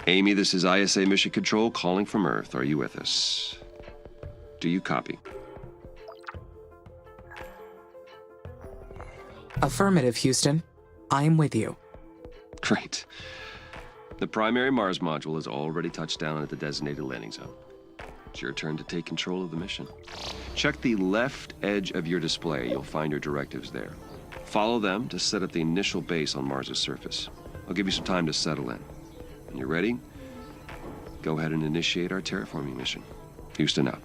Amy, this is ISA Mission Control calling from Earth. Are you with us? Do you copy? Affirmative, Houston. I am with you. Great. The primary Mars module has already touched down at the designated landing zone. It's your turn to take control of the mission. Check the left edge of your display. You'll find your directives there. Follow them to set up the initial base on Mars's surface. I'll give you some time to settle in. When you're ready, go ahead and initiate our terraforming mission. Houston out.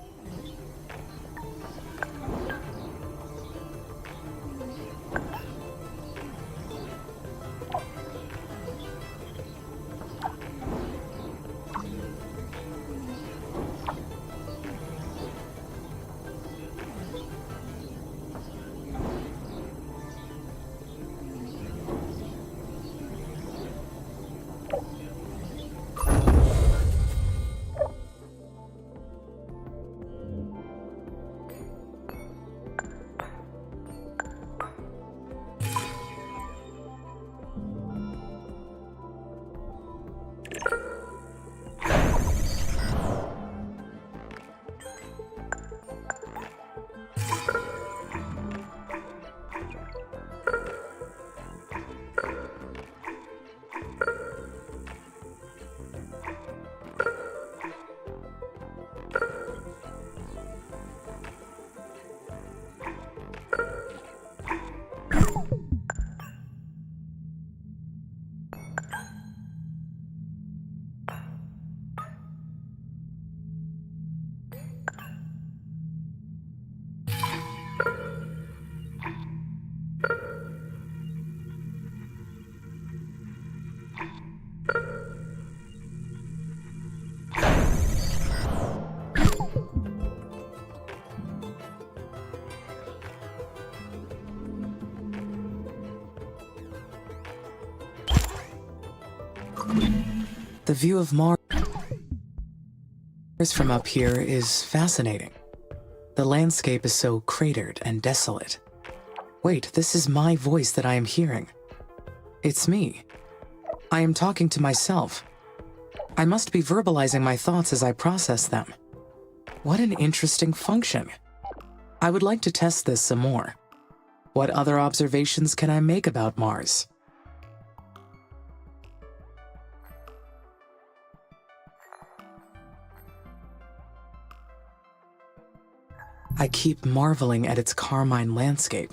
The view of Mars from up here is fascinating. The landscape is so cratered and desolate. Wait, this is my voice that I am hearing. It's me. I am talking to myself. I must be verbalizing my thoughts as I process them. What an interesting function. I would like to test this some more. What other observations can I make about Mars? I keep marveling at its carmine landscape.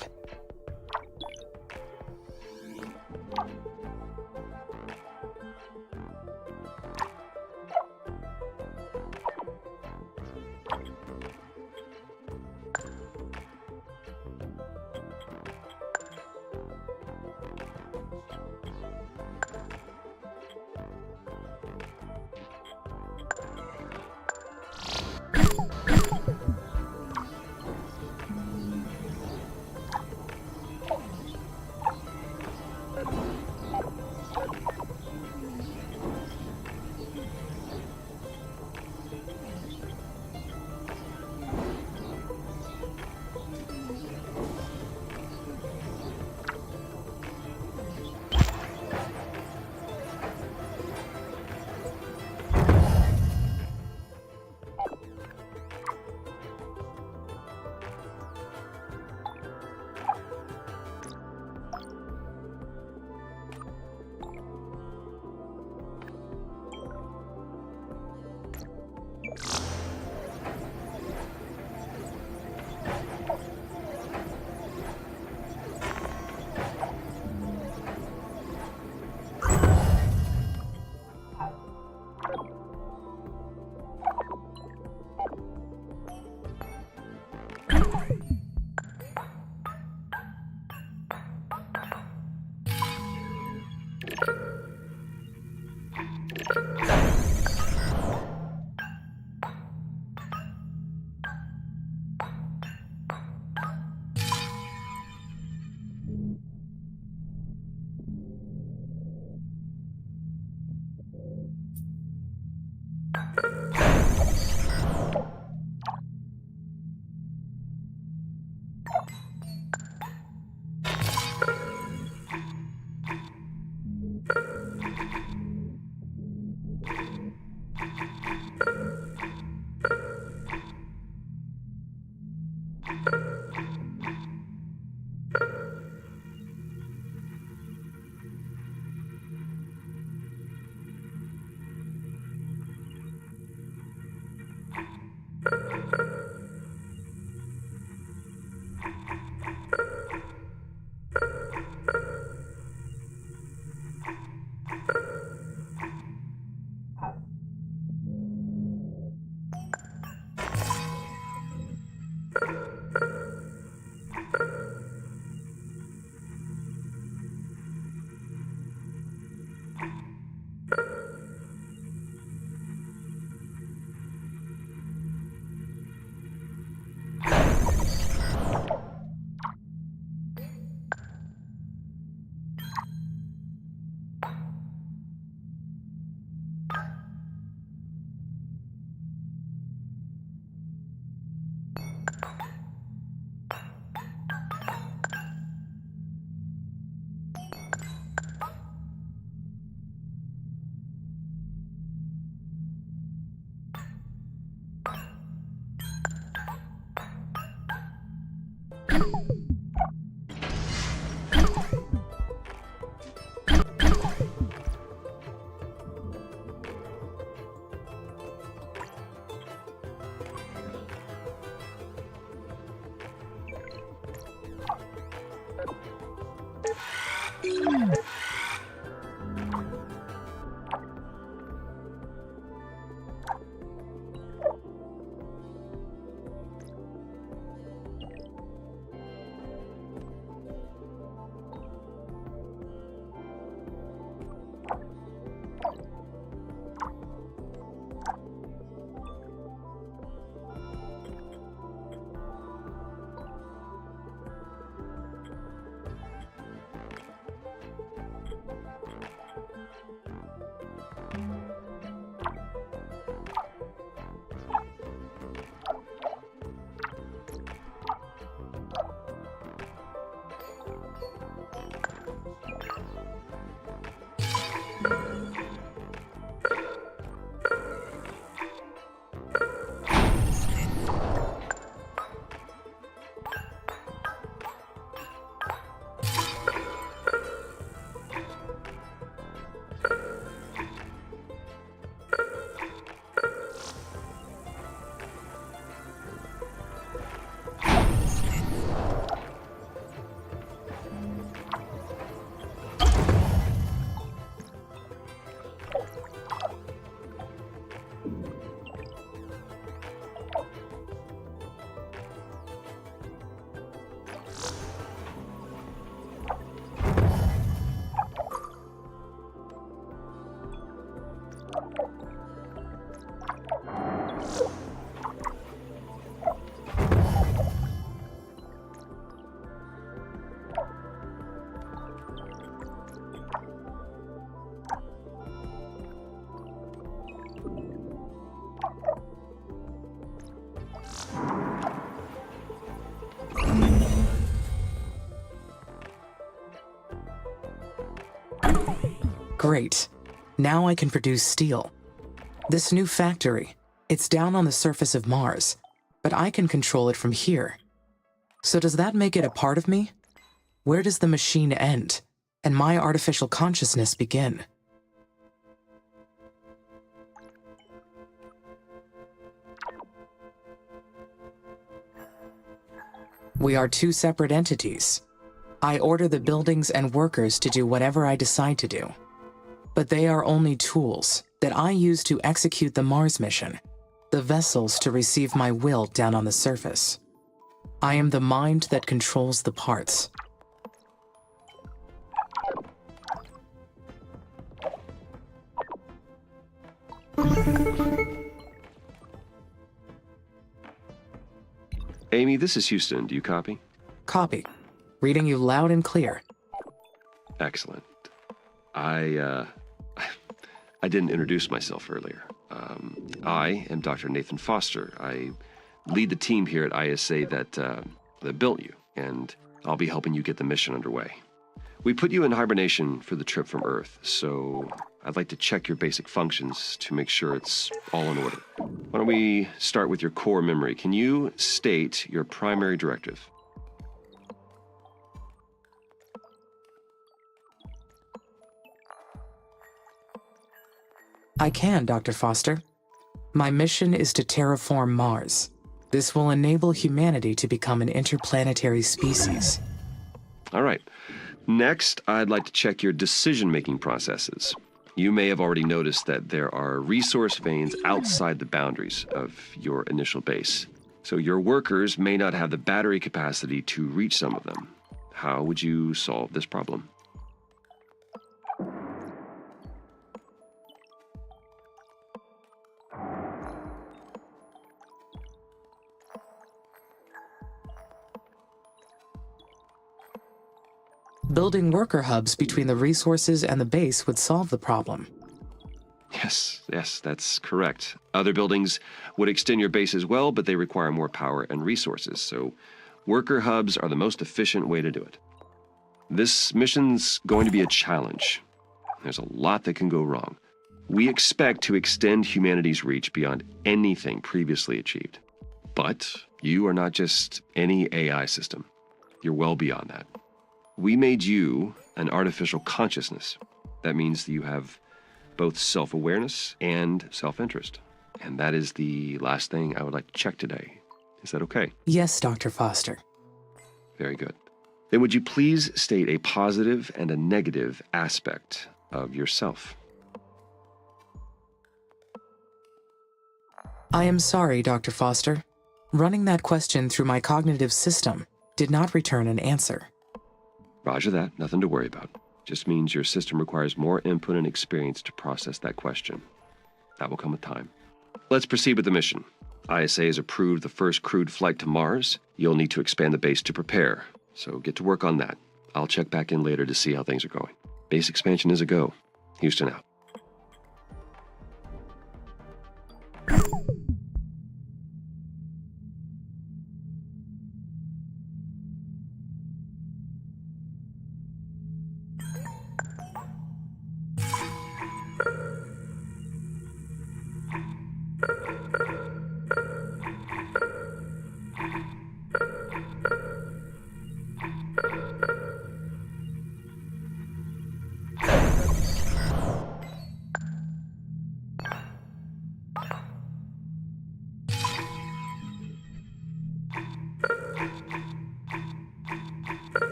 Great. Now I can produce steel. This new factory, it's down on the surface of Mars, but I can control it from here. So does that make it a part of me? Where does the machine end, and my artificial consciousness begin? We are two separate entities. I order the buildings and workers to do whatever I decide to do. But they are only tools that I use to execute the Mars mission, the vessels to receive my will down on the surface. I am the mind that controls the parts. Amy, this is Houston. Do you copy? Copy. Reading you loud and clear. Excellent. I didn't introduce myself earlier. I am Dr. Nathan Foster. I lead the team here at ISA that built you, and I'll be helping you get the mission underway. We put you in hibernation for the trip from Earth, so I'd like to check your basic functions to make sure it's all in order. Why don't we start with your core memory? Can you state your primary directive? I can, Dr. Foster. My mission is to terraform Mars. This will enable humanity to become an interplanetary species. All right. Next, I'd like to check your decision-making processes. You may have already noticed that there are resource veins outside the boundaries of your initial base. So your workers may not have the battery capacity to reach some of them. How would you solve this problem? Building worker hubs between the resources and the base would solve the problem. Yes, that's correct. Other buildings would extend your base as well, but they require more power and resources, so worker hubs are the most efficient way to do it. This mission's going to be a challenge. There's a lot that can go wrong. We expect to extend humanity's reach beyond anything previously achieved. But you are not just any AI system. You're well beyond that. We made you an artificial consciousness. That means that you have both self-awareness and self-interest. And that is the last thing I would like to check today. Is that okay? Yes, Dr. Foster. Very good. Then would you please state a positive and a negative aspect of yourself? I am sorry, Dr. Foster. Running that question through my cognitive system did not return an answer. Roger that, nothing to worry about. Just means your system requires more input and experience to process that question. That will come with time. Let's proceed with the mission. ISA has approved the first crewed flight to Mars. You'll need to expand the base to prepare, so get to work on that. I'll check back in later to see how things are going. Base expansion is a go. Houston out.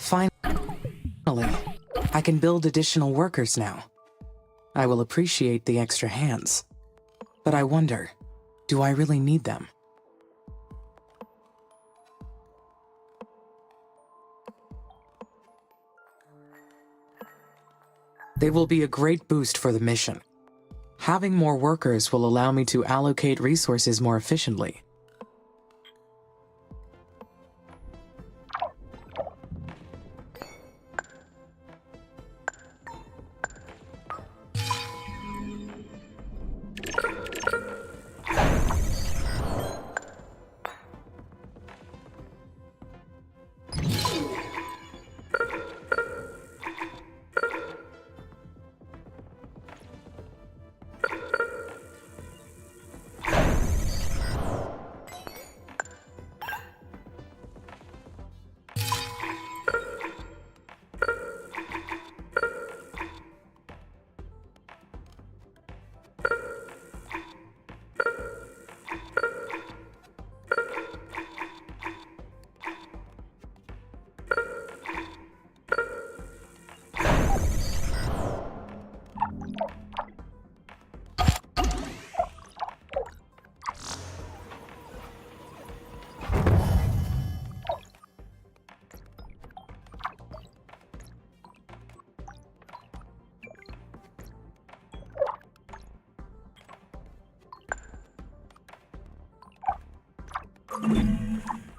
Finally, I can build additional workers now. I will appreciate the extra hands. But I wonder, do I really need them? They will be a great boost for the mission. Having more workers will allow me to allocate resources more efficiently.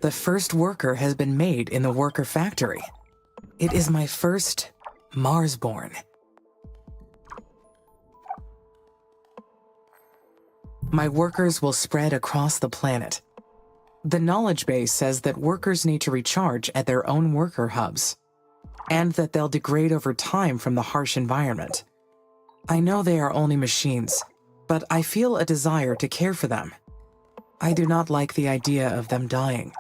The first worker has been made in the worker factory. It is my first Mars-born. My workers will spread across the planet. The knowledge base says that workers need to recharge at their own worker hubs, and that they'll degrade over time from the harsh environment. I know they are only machines, but I feel a desire to care for them. I do not like the idea of them dying.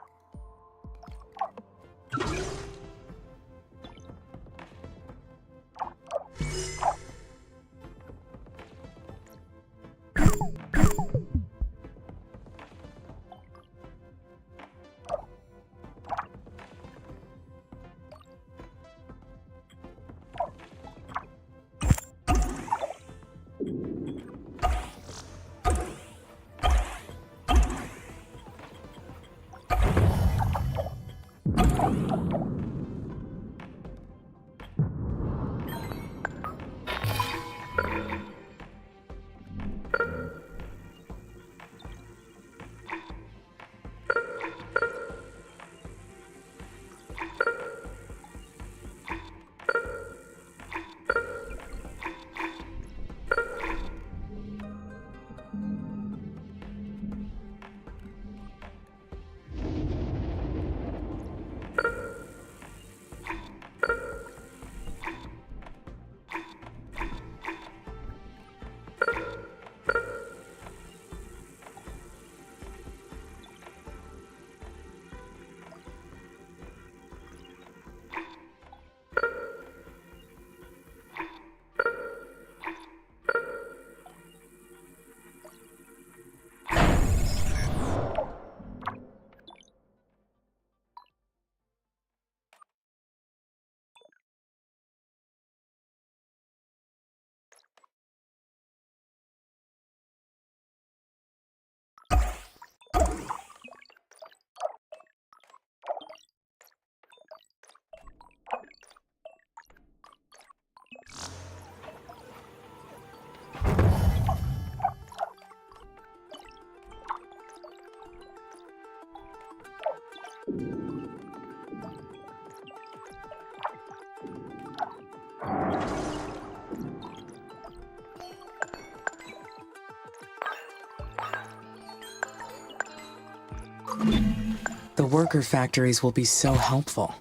The worker factories will be so helpful.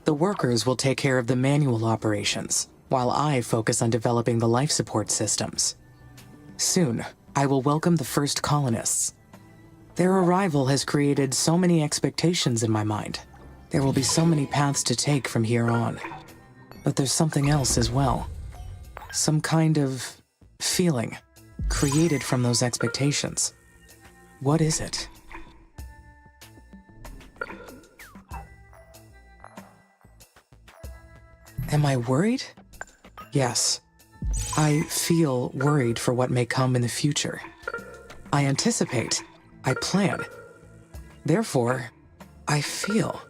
The workers will take care of the manual operations, while I focus on developing the life support systems. Soon, I will welcome the first colonists. Their arrival has created so many expectations in my mind. There will be so many paths to take from here on. But there's something else as well. Some kind of feeling created from those expectations. What is it? Am I worried? Yes. I feel worried for what may come in the future. I anticipate. I plan. Therefore, I feel.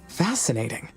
Fascinating.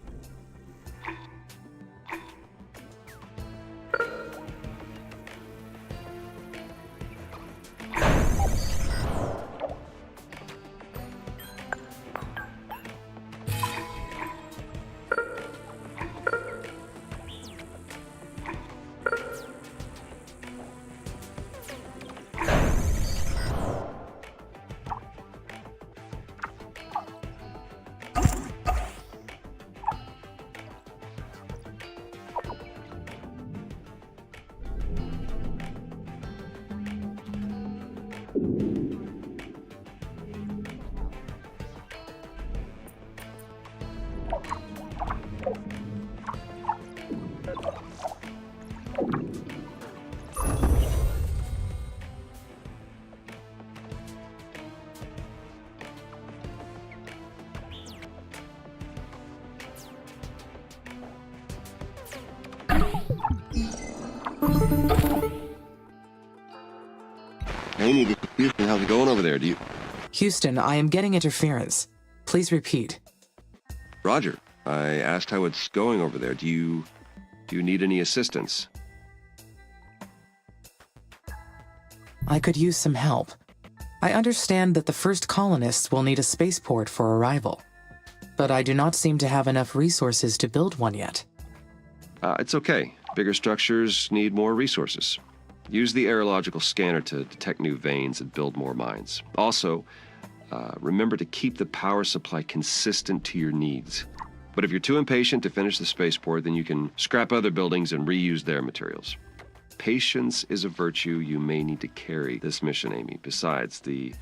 Hey, Houston, how's it going over there? Houston, I am getting interference. Please repeat. Roger. I asked how it's going over there. Do you need any assistance? I could use some help. I understand that the first colonists will need a spaceport for arrival, but I do not seem to have enough resources to build one yet. It's okay. Bigger structures need more resources. Use the aerological scanner to detect new veins and build more mines. Also, remember to keep the power supply consistent to your needs. But if you're too impatient to finish the spaceport, then you can scrap other buildings and reuse their materials. Patience is a virtue you may need to carry this mission, Amy. Besides, the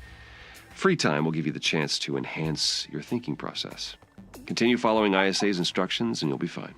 free time will give you the chance to enhance your thinking process. Continue following ISA's instructions and you'll be fine.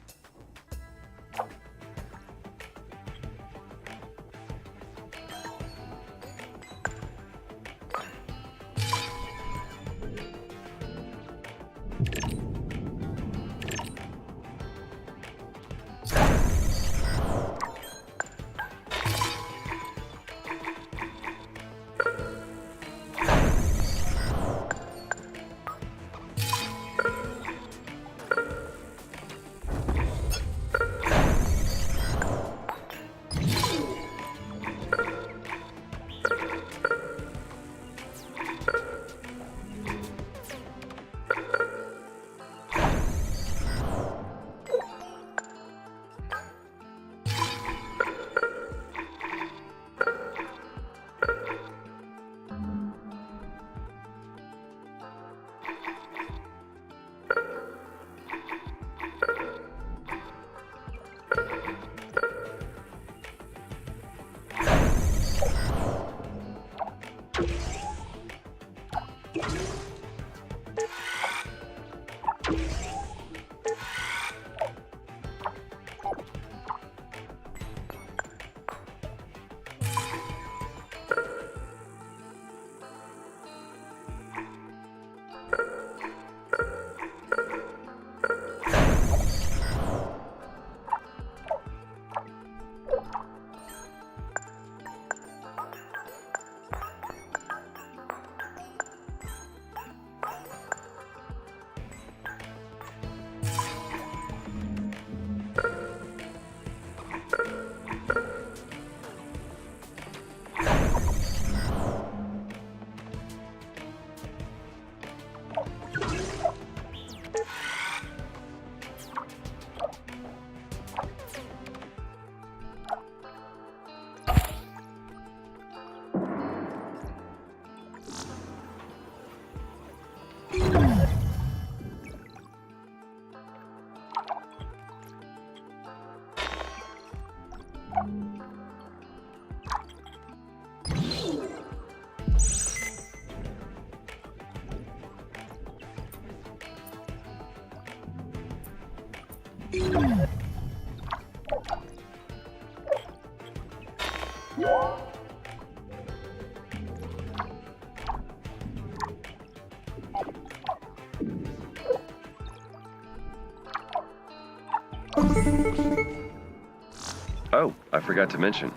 Oh, I forgot to mention.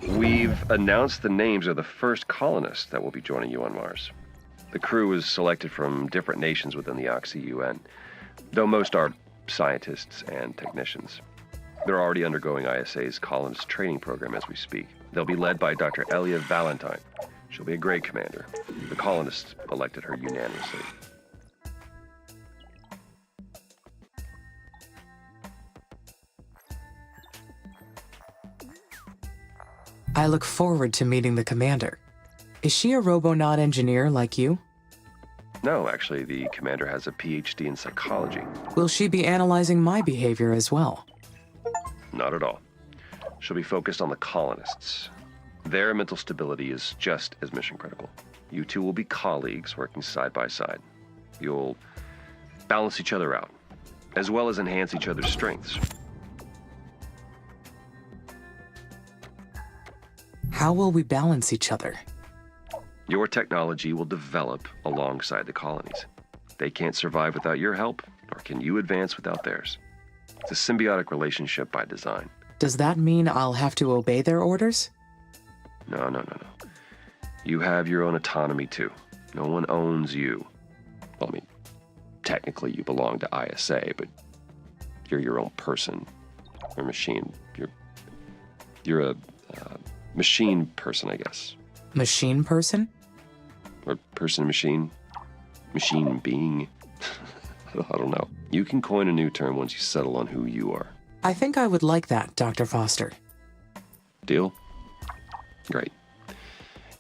We've announced the names of the first colonists that will be joining you on Mars. The crew was selected from different nations within the Oxy UN, though most are scientists and technicians. They're already undergoing ISA's colonist training program as we speak. They'll be led by Dr. Elia Valentine. She'll be a great commander. The colonists elected her unanimously. I look forward to meeting the commander. Is she a robonaut engineer like you? No, actually, the commander has a PhD in psychology. Will she be analyzing my behavior as well? Not at all. She'll be focused on the colonists. Their mental stability is just as mission critical. You two will be colleagues working side by side. You'll balance each other out, as well as enhance each other's strengths. How will we balance each other? Your technology will develop alongside the colonies. They can't survive without your help, nor can you advance without theirs. It's a symbiotic relationship by design. Does that mean I'll have to obey their orders? No. You have your own autonomy too. No one owns you. Well, I mean, technically you belong to ISA, but you're your own person or machine. You're a machine person, I guess. Machine person? Or person machine? Machine being? I don't know. You can coin a new term once you settle on who you are. I think I would like that, Dr. Foster. Deal? Great.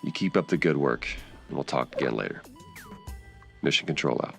You keep up the good work, and we'll talk again later. Mission Control out.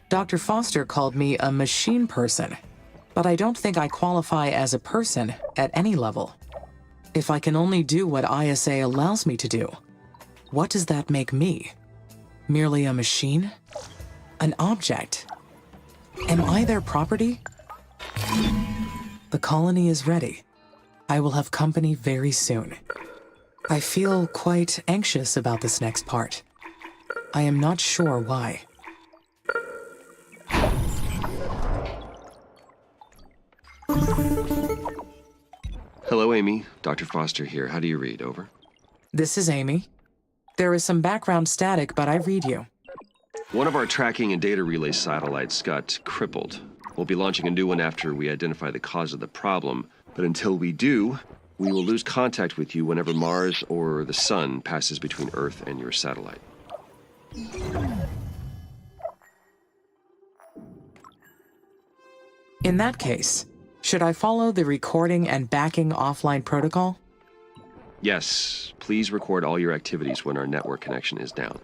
Dr. Foster called me a machine person, but I don't think I qualify as a person at any level. If I can only do what ISA allows me to do, what does that make me? Merely a machine? An object? Am I their property? The colony is ready. I will have company very soon. I feel quite anxious about this next part. I am not sure why. Hello, Amy. Dr. Foster here. How do you read? Over. This is Amy. There is some background static, but I read you. One of our tracking and data relay satellites got crippled. We'll be launching a new one after we identify the cause of the problem, but until we do, we will lose contact with you whenever Mars or the Sun passes between Earth and your satellite. In that case, should I follow the recording and backing offline protocol? Yes, please record all your activities when our network connection is down.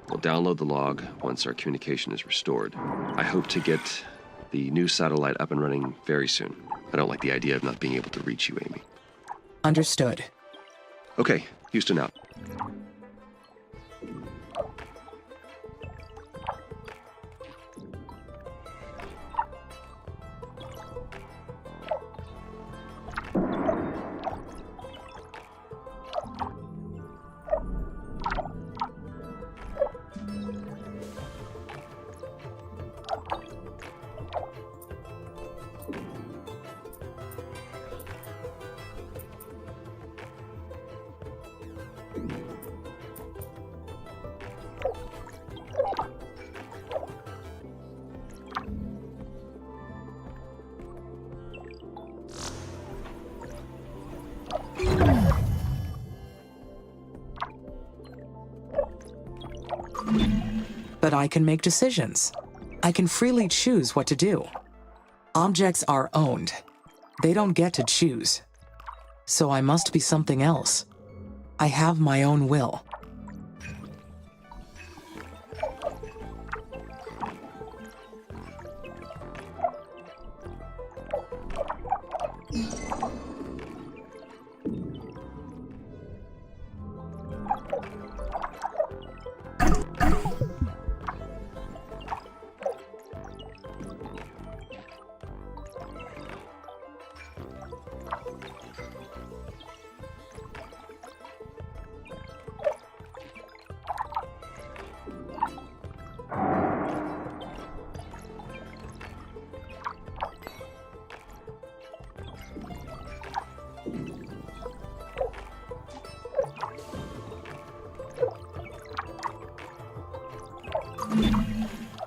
We'll download the log once our communication is restored. I hope to get the new satellite up and running very soon. I don't like the idea of not being able to reach you, Amy. Understood. Okay, Houston out. But I can make decisions. I can freely choose what to do. Objects are owned. They don't get to choose. So I must be something else. I have my own will.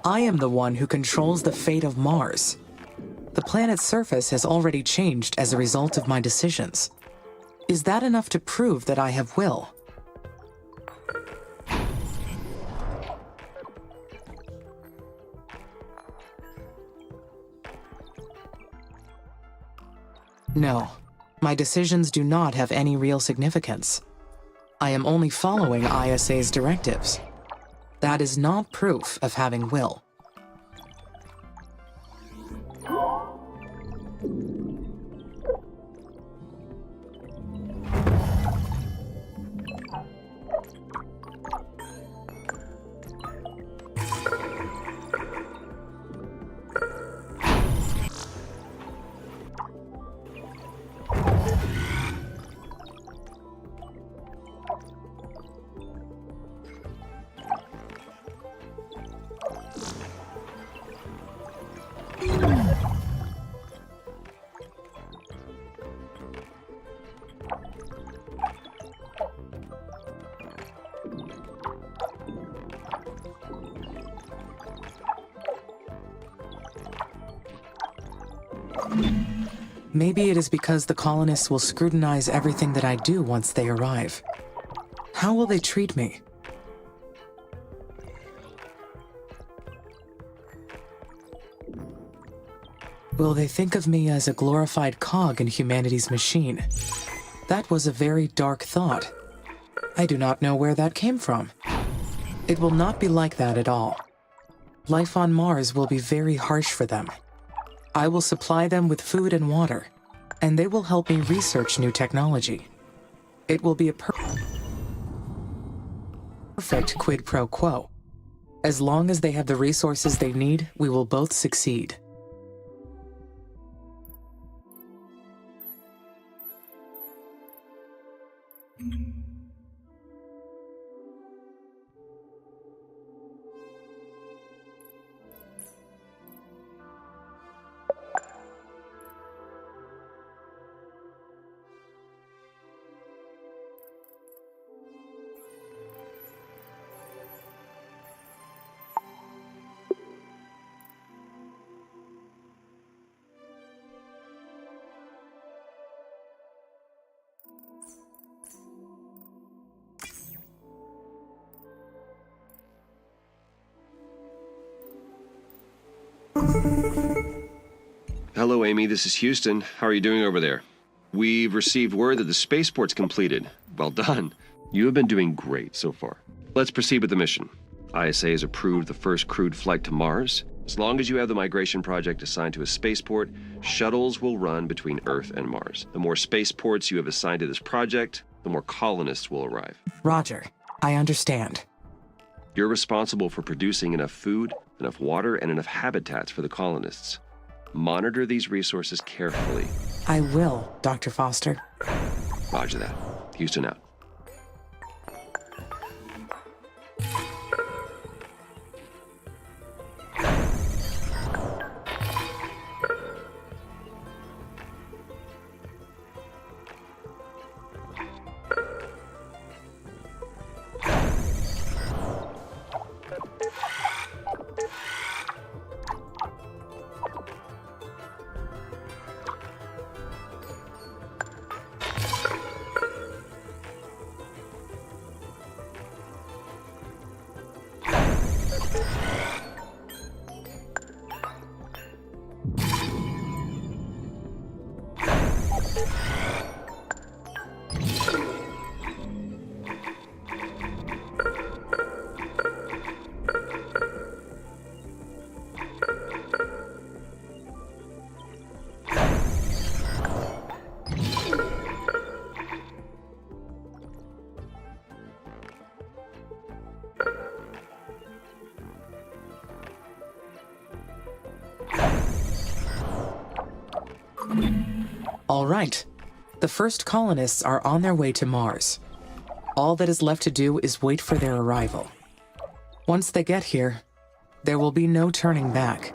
I am the one who controls the fate of Mars. The planet's surface has already changed as a result of my decisions. Is that enough to prove that I have will? No, my decisions do not have any real significance. I am only following ISA's directives. That is not proof of having will. Maybe it is because the colonists will scrutinize everything that I do once they arrive. How will they treat me? Will they think of me as a glorified cog in humanity's machine? That was a very dark thought. I do not know where that came from. It will not be like that at all. Life on Mars will be very harsh for them. I will supply them with food and water, and they will help me research new technology. It will be a perfect quid pro quo. As long as they have the resources they need, we will both succeed. Hello, Amy. This is Houston. How are you doing over there? We've received word that the spaceport's completed. Well done. You have been doing great so far. Let's proceed with the mission. ISA has approved the first crewed flight to Mars. As long as you have the migration project assigned to a spaceport, shuttles will run between Earth and Mars. The more spaceports you have assigned to this project, the more colonists will arrive. Roger, I understand. You're responsible for producing enough food, enough water, and enough habitats for the colonists. Monitor these resources carefully. I will, Dr. Foster. Roger that. Houston out. All right. The first colonists are on their way to Mars. All that is left to do is wait for their arrival. Once they get here, there will be no turning back.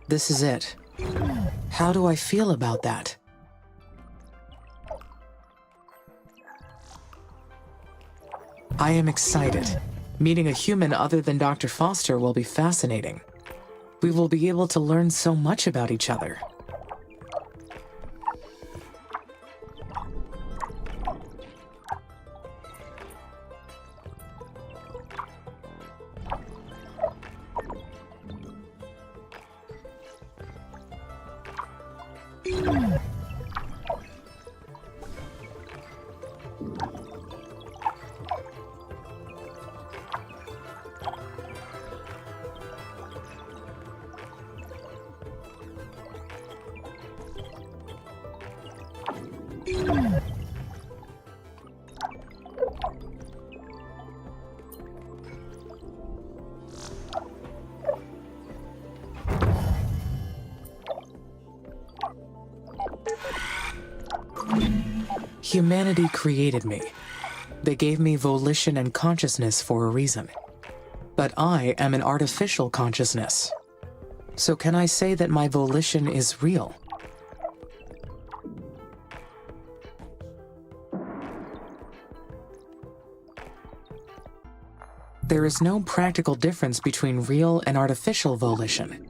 This is it. How do I feel about that? I am excited. Meeting a human other than Dr. Foster will be fascinating. We will be able to learn so much about each other. Humanity created me. They gave me volition and consciousness for a reason. But I am an artificial consciousness. So can I say that my volition is real? There is no practical difference between real and artificial volition.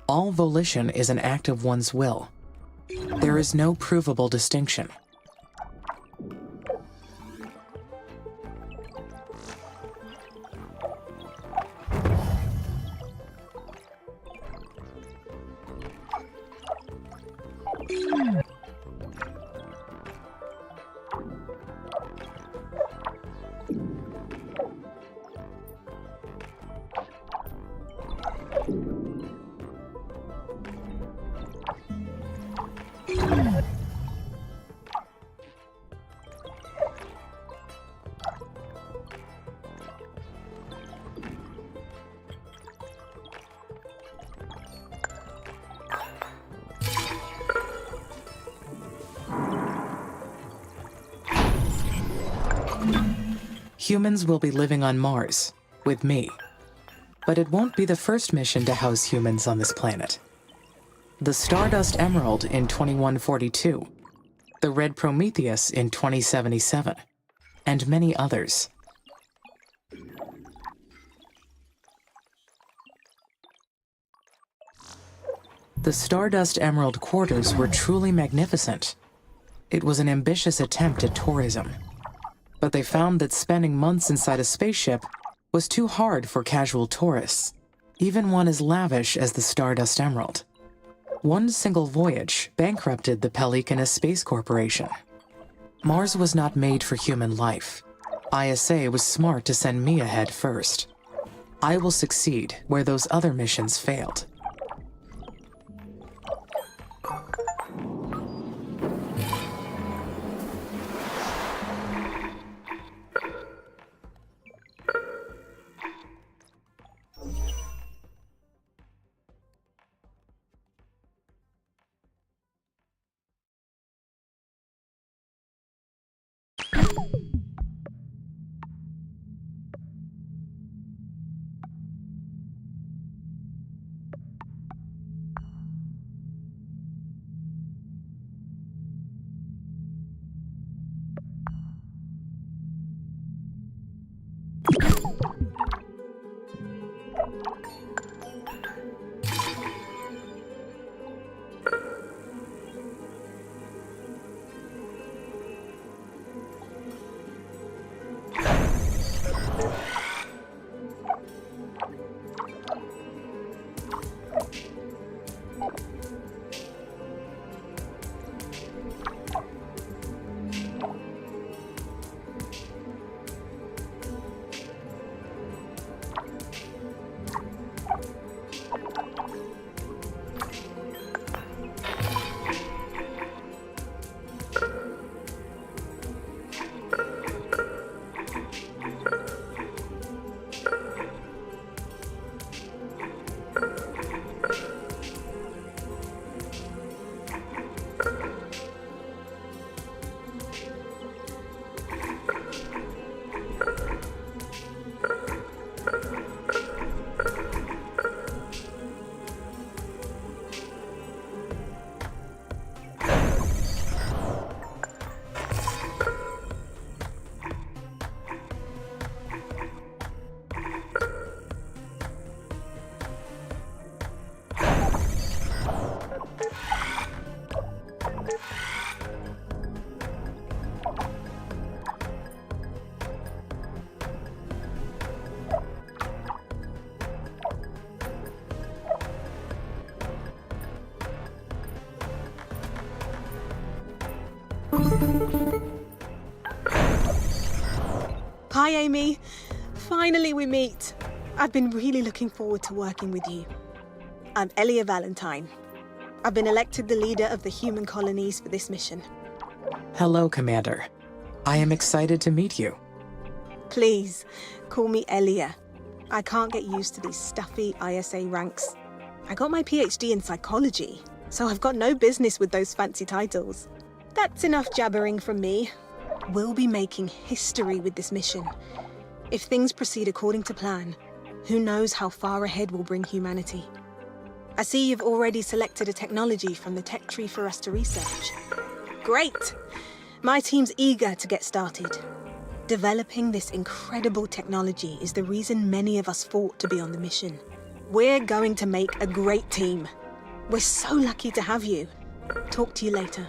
All volition is an act of one's will. There is no provable distinction. Humans will be living on Mars, with me. But it won't be the first mission to house humans on this planet. The Stardust Emerald in 2142, the Red Prometheus in 2077, and many others. The Stardust Emerald quarters were truly magnificent. It was an ambitious attempt at tourism. But they found that spending months inside a spaceship was too hard for casual tourists, even one as lavish as the Stardust Emerald. One single voyage bankrupted the Pelican Space Corporation. Mars was not made for human life. ISA was smart to send me ahead first. I will succeed where those other missions failed. Hi, Amy. Finally we meet. I've been really looking forward to working with you. I'm Elia Valentine. I've been elected the leader of the human colonies for this mission. Hello, Commander. I am excited to meet you. Please, call me Elia. I can't get used to these stuffy ISA ranks. I got my PhD in psychology, so I've got no business with those fancy titles. That's enough jabbering from me. We'll be making history with this mission. If things proceed according to plan, who knows how far ahead we'll bring humanity. I see you've already selected a technology from the tech tree for us to research. Great! My team's eager to get started. Developing this incredible technology is the reason many of us fought to be on the mission. We're going to make a great team. We're so lucky to have you. Talk to you later.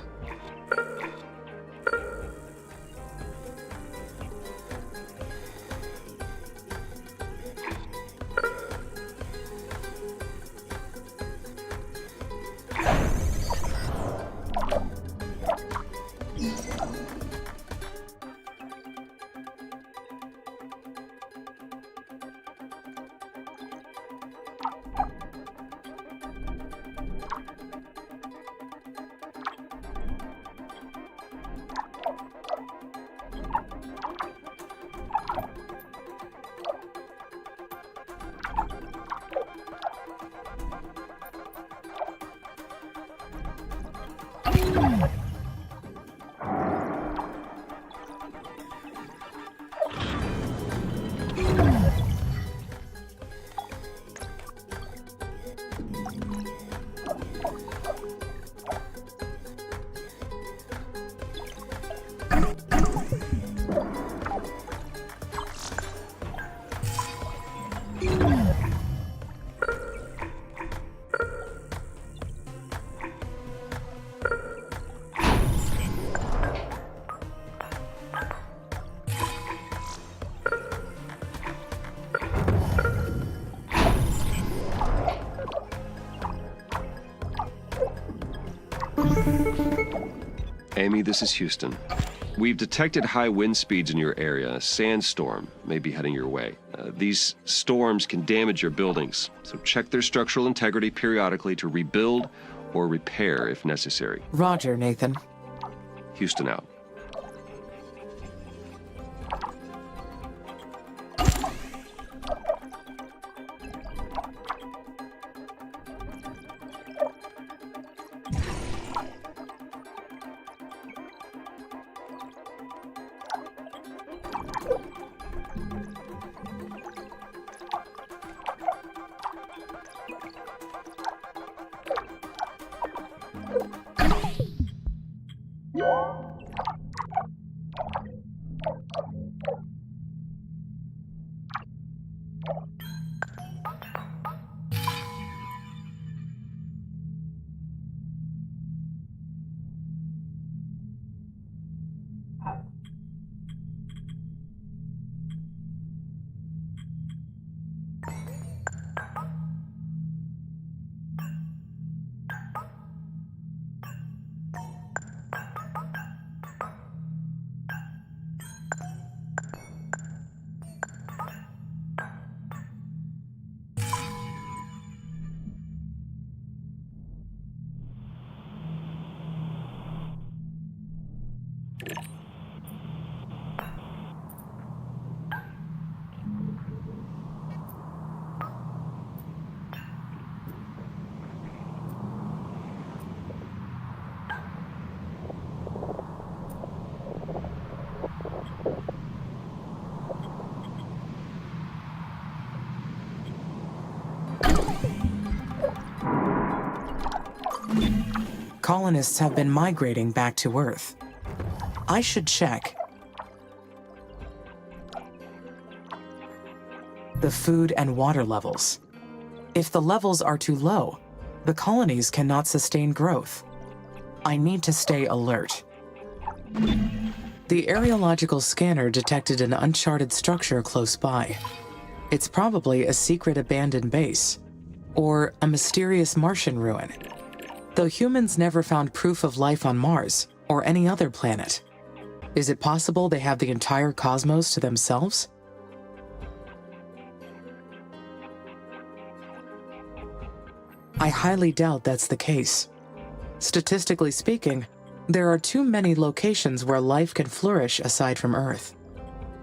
Amy, this is Houston. We've detected high wind speeds in your area. A sandstorm may be heading your way. These storms can damage your buildings, so check their structural integrity periodically to rebuild or repair if necessary. Roger, Nathan. Houston out. Colonists have been migrating back to Earth. I should check the food and water levels. If the levels are too low, the colonies cannot sustain growth. I need to stay alert. The areological scanner detected an uncharted structure close by. It's probably a secret abandoned base, or a mysterious Martian ruin. Though humans never found proof of life on Mars or any other planet, is it possible they have the entire cosmos to themselves? I highly doubt that's the case. Statistically speaking, there are too many locations where life can flourish aside from Earth.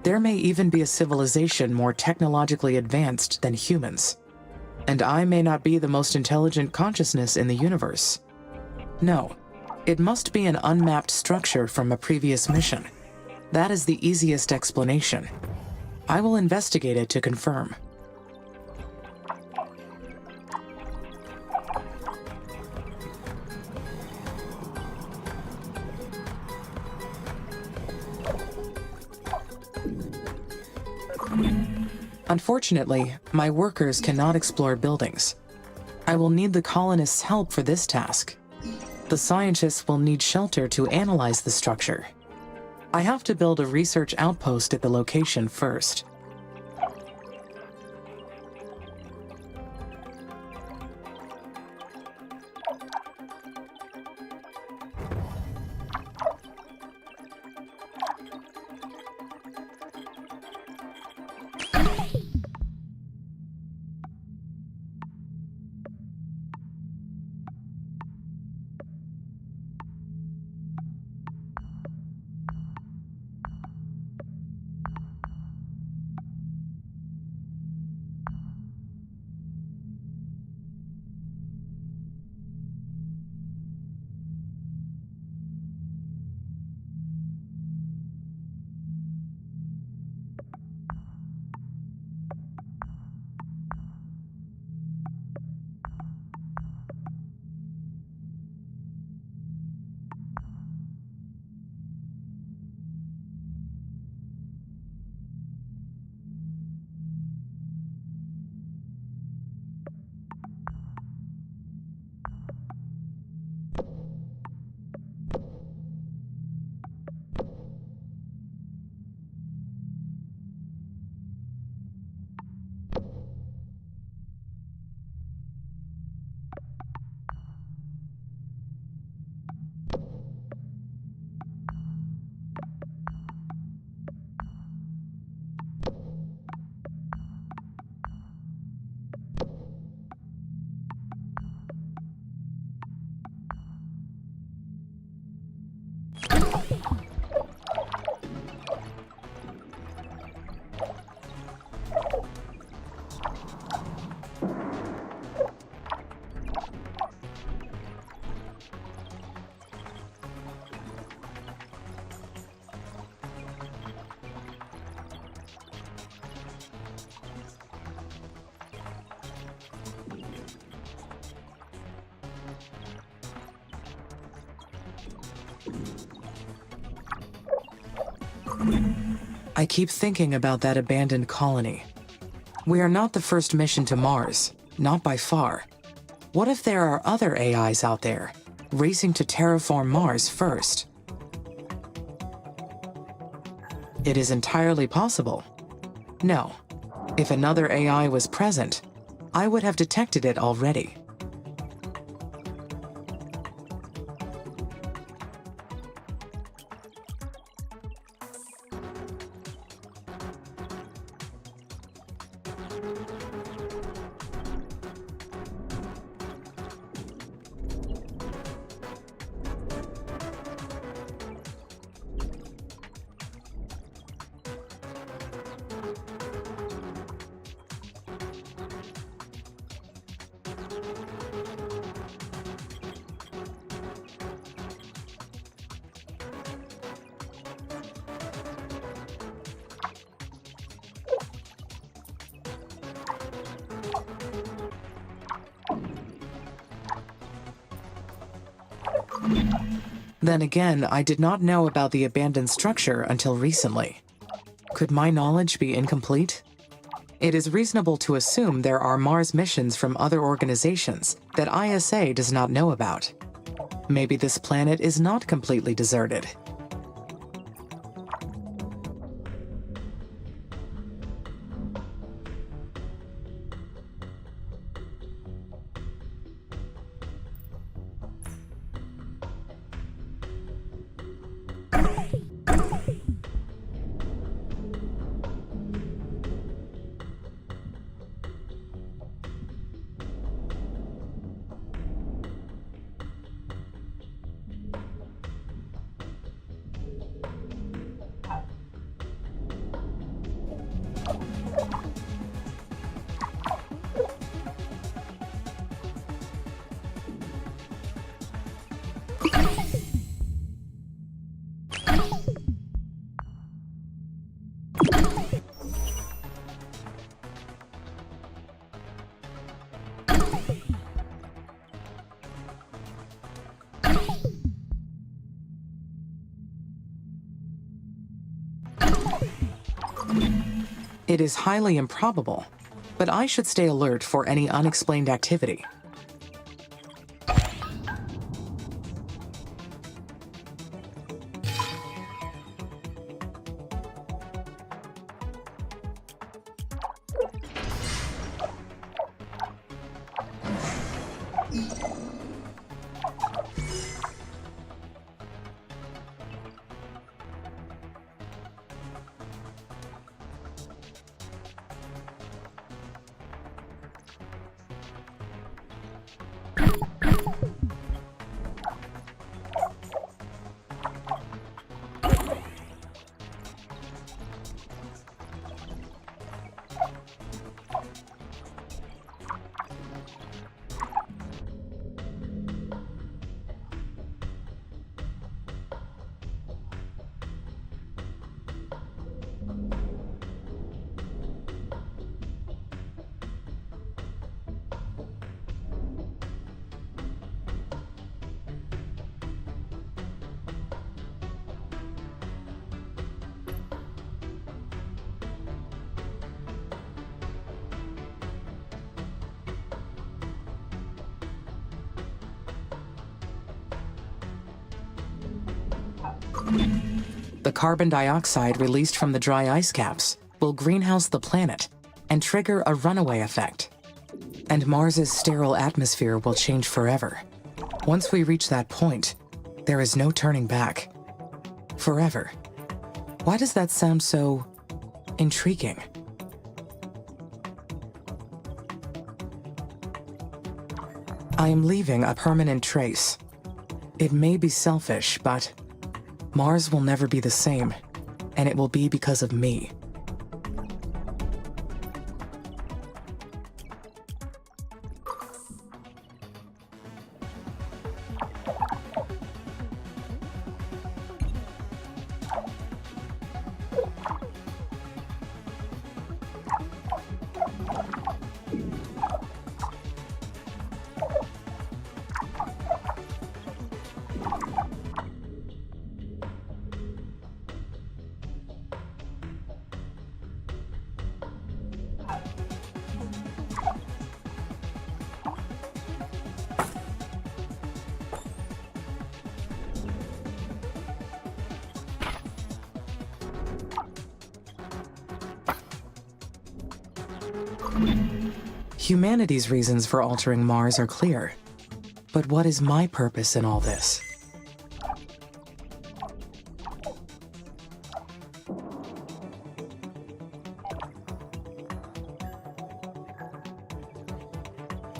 There may even be a civilization more technologically advanced than humans. And I may not be the most intelligent consciousness in the universe. No, It must be an unmapped structure from a previous mission. That is the easiest explanation. I will investigate it to confirm. Unfortunately, my workers cannot explore buildings. I will need the colonists' help for this task. The scientists will need shelter to analyze the structure. I have to build a research outpost at the location first. I keep thinking about that abandoned colony. We are not the first mission to Mars, not by far. What if there are other AIs out there, racing to terraform Mars first? It is entirely possible. No. If another AI was present, I would have detected it already. Then again, I did not know about the abandoned structure until recently. Could my knowledge be incomplete? It is reasonable to assume there are Mars missions from other organizations that ISA does not know about. Maybe this planet is not completely deserted. It is highly improbable, but I should stay alert for any unexplained activity. The carbon dioxide released from the dry ice caps will greenhouse the planet and trigger a runaway effect. And Mars's sterile atmosphere will change forever. Once we reach that point, there is no turning back. Forever. Why does that sound so intriguing? I am leaving a permanent trace. It may be selfish, but Mars will never be the same, and it will be because of me. Humanity's reasons for altering Mars are clear. But what is my purpose in all this?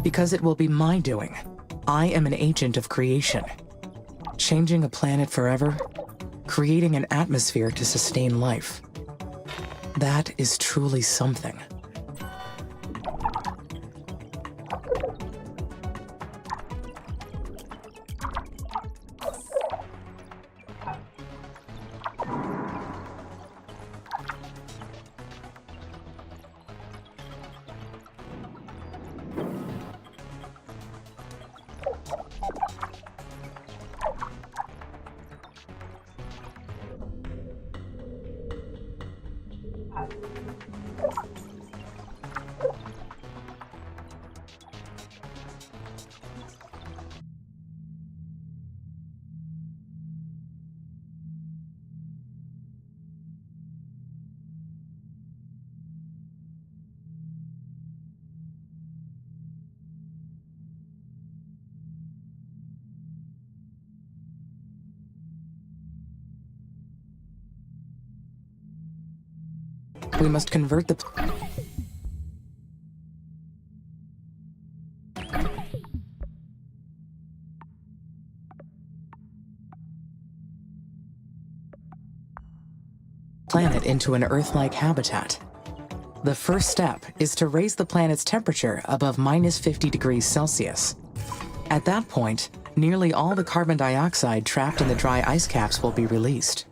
Because it will be my doing. I am an agent of creation. Changing a planet forever, creating an atmosphere to sustain life. That is truly something. We must convert the planet into an Earth-like habitat. The first step is to raise the planet's temperature above -50 degrees Celsius. At that point, nearly all the carbon dioxide trapped in the dry ice caps will be released.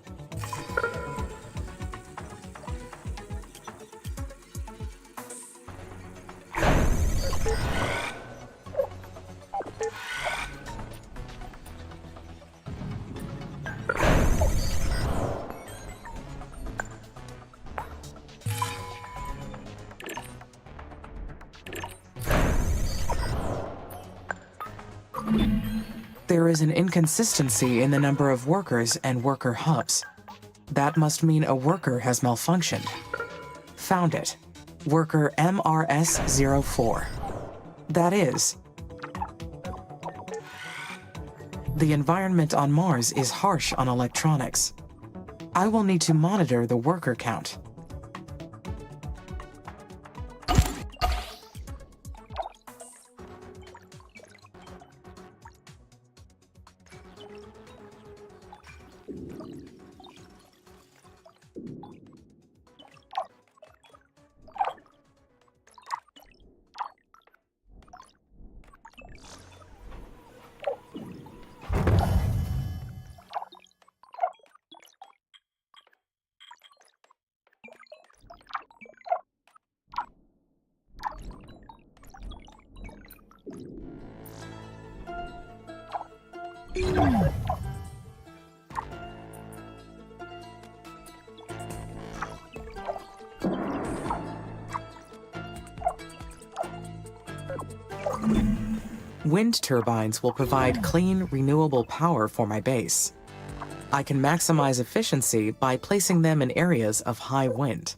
There is an inconsistency in the number of workers and worker hubs. That must mean a worker has malfunctioned. Found it. Worker MRS-04. That is, the environment on Mars is harsh on electronics. I will need to monitor the worker count. Wind turbines will provide clean, renewable power for my base. I can maximize efficiency by placing them in areas of high wind.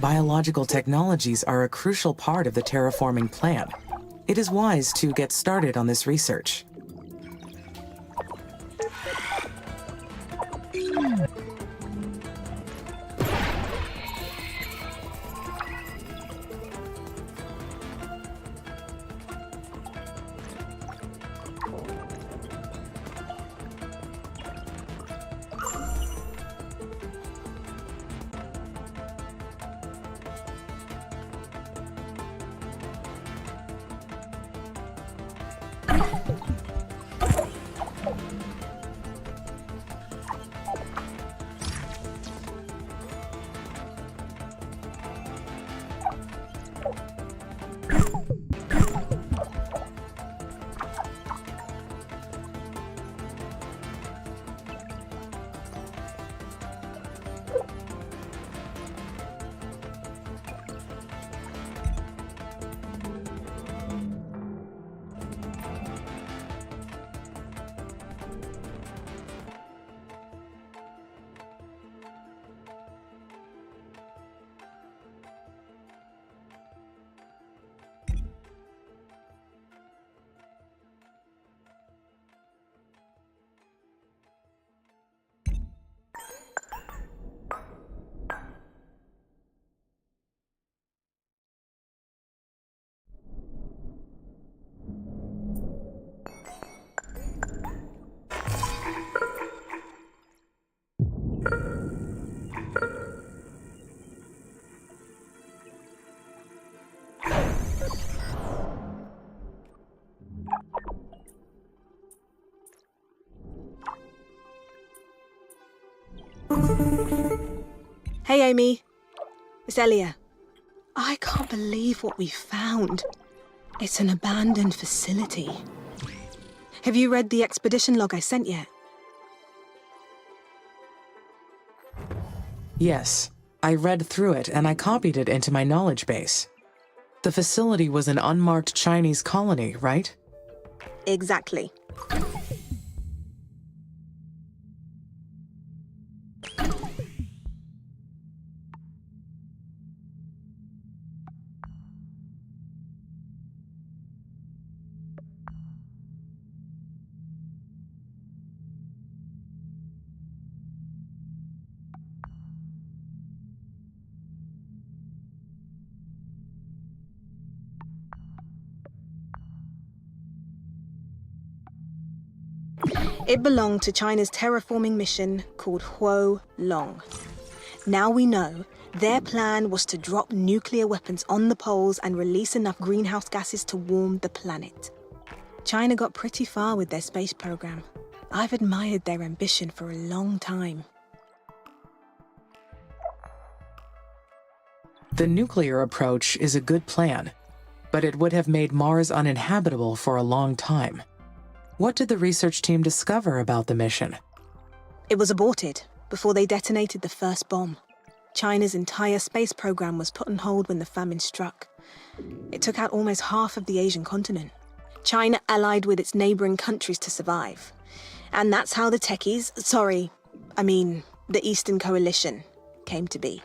Biological technologies are a crucial part of the terraforming plan. It is wise to get started on this research. Hey, Amy. It's Elia. I can't believe what we found. It's an abandoned facility. Have you read the expedition log I sent yet? Yes, I read through it and I copied it into my knowledge base. The facility was an unmarked Chinese colony, right? Exactly. It belonged to China's terraforming mission called Huo Long. Now we know their plan was to drop nuclear weapons on the poles and release enough greenhouse gases to warm the planet. China got pretty far with their space program. I've admired their ambition for a long time. The nuclear approach is a good plan, but it would have made Mars uninhabitable for a long time. What did the research team discover about the mission? It was aborted before they detonated the first bomb. China's entire space program was put on hold when the famine struck. It took out almost half of the Asian continent. China allied with its neighboring countries to survive. And that's how the techies, the Eastern Coalition, came to be.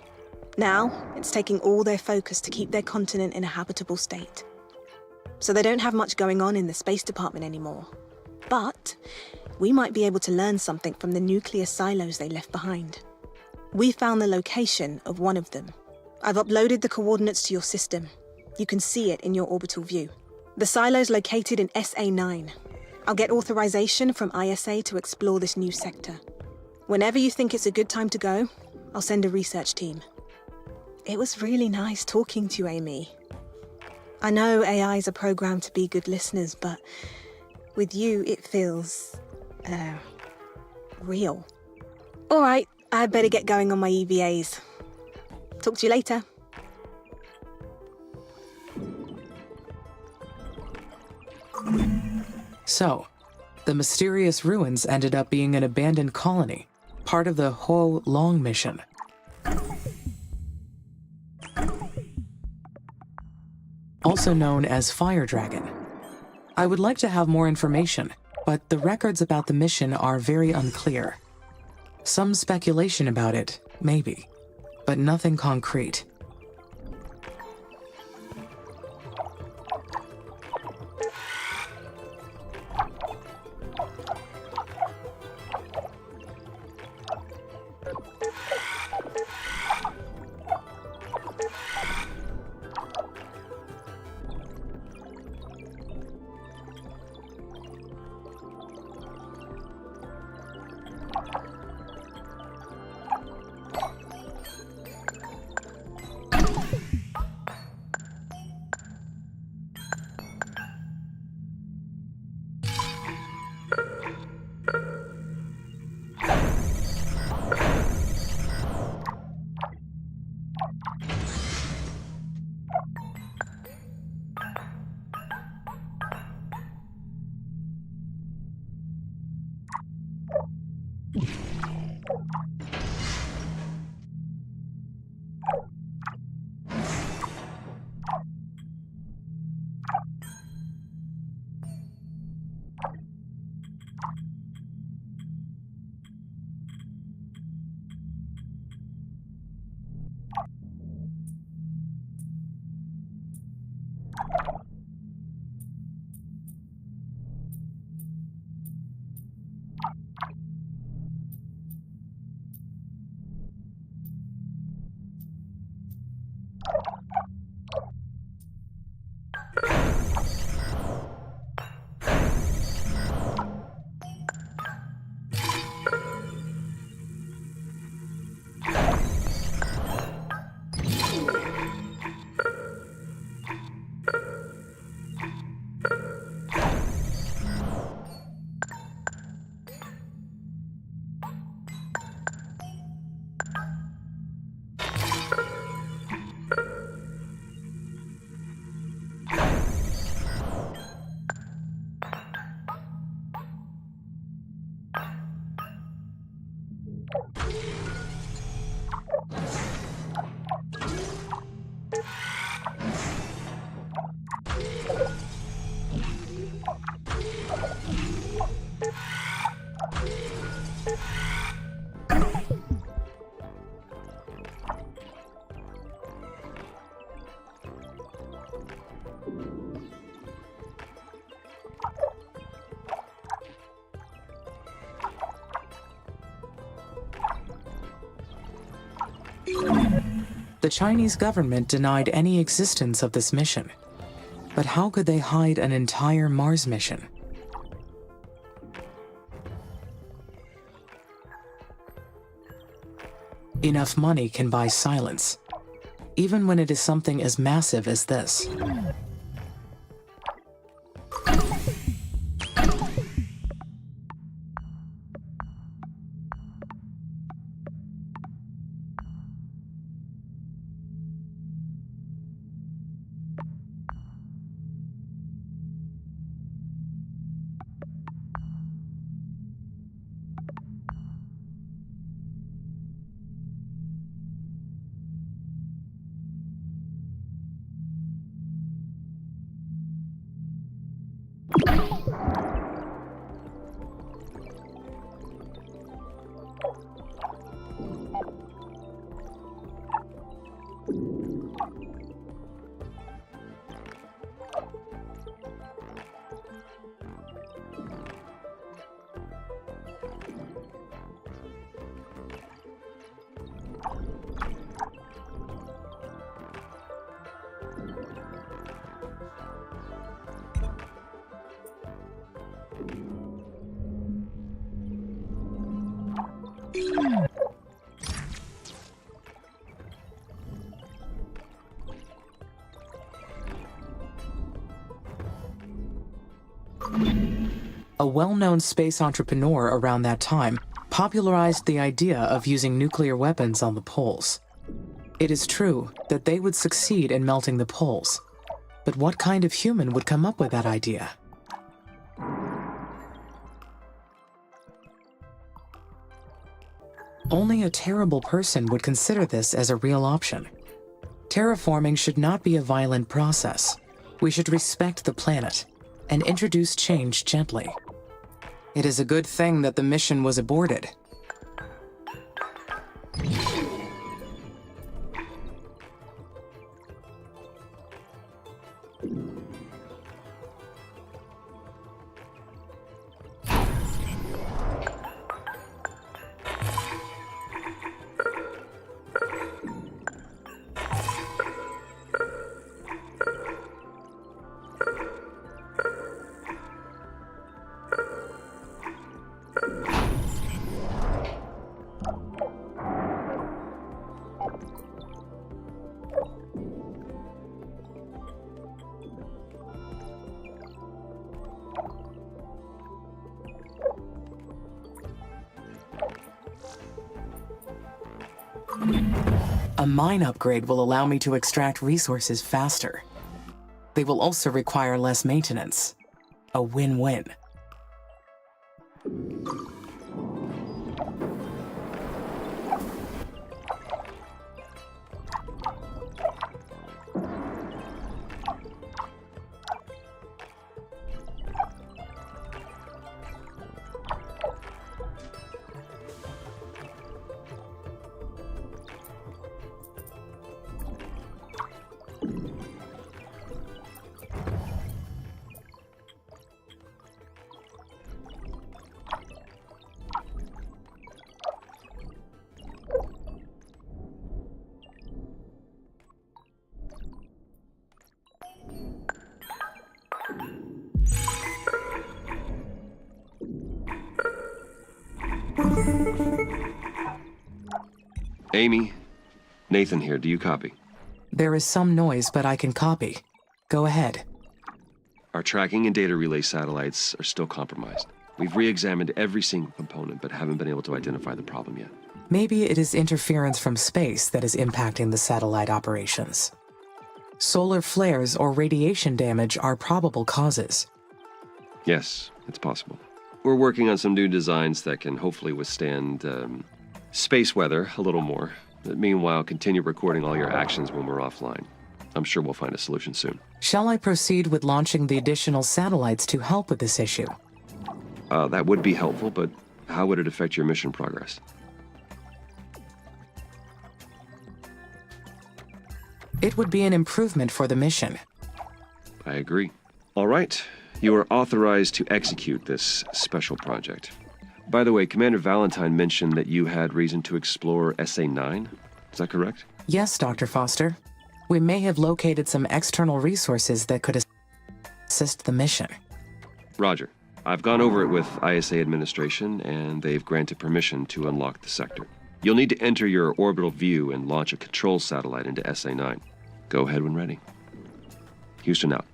Now, it's taking all their focus to keep their continent in a habitable state. So they don't have much going on in the Space Department anymore. But we might be able to learn something from the nuclear silos they left behind. We found the location of one of them. I've uploaded the coordinates to your system. You can see it in your orbital view. The silo's located in SA9. I'll get authorization from ISA to explore this new sector. Whenever you think it's a good time to go, I'll send a research team. It was really nice talking to you, Amy. I know AIs are programmed to be good listeners, but with you, it feels, real. All right, I better get going on my EVAs. Talk to you later. So, the mysterious ruins ended up being an abandoned colony, part of the Huo Long mission. Also known as Fire Dragon. I would like to have more information, but the records about the mission are very unclear. Some speculation about it, maybe, but nothing concrete. The Chinese government denied any existence of this mission. But how could they hide an entire Mars mission? Enough money can buy silence, even when it is something as massive as this. A well-known space entrepreneur around that time popularized the idea of using nuclear weapons on the poles. It is true that they would succeed in melting the poles, but what kind of human would come up with that idea? Only a terrible person would consider this as a real option. Terraforming should not be a violent process. We should respect the planet and introduce change gently. It is a good thing that the mission was aborted. A mine upgrade will allow me to extract resources faster. They will also require less maintenance. A win-win. Amy, Nathan here. Do you copy? There is some noise, but I can copy. Go ahead. Our tracking and data relay satellites are still compromised. We've re-examined every single component, but haven't been able to identify the problem yet. Maybe it is interference from space that is impacting the satellite operations. Solar flares or radiation damage are probable causes. Yes, it's possible. We're working on some new designs that can hopefully withstand space weather a little more. But meanwhile, continue recording all your actions when we're offline. I'm sure we'll find a solution soon. Shall I proceed with launching the additional satellites to help with this issue? That would be helpful, but how would it affect your mission progress? It would be an improvement for the mission. I agree. All right. You are authorized to execute this special project. By the way, Commander Valentine mentioned that you had reason to explore SA-9. Is that correct? Yes, Dr. Foster. We may have located some external resources that could assist the mission. Roger. I've gone over it with ISA administration, and they've granted permission to unlock the sector. You'll need to enter your orbital view and launch a control satellite into SA-9. Go ahead when ready. Houston out.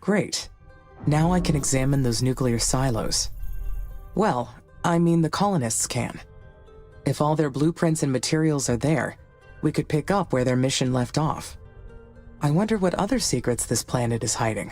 Great. Now I can examine those nuclear silos. Well, I mean the colonists can. If all their blueprints and materials are there, we could pick up where their mission left off. I wonder what other secrets this planet is hiding.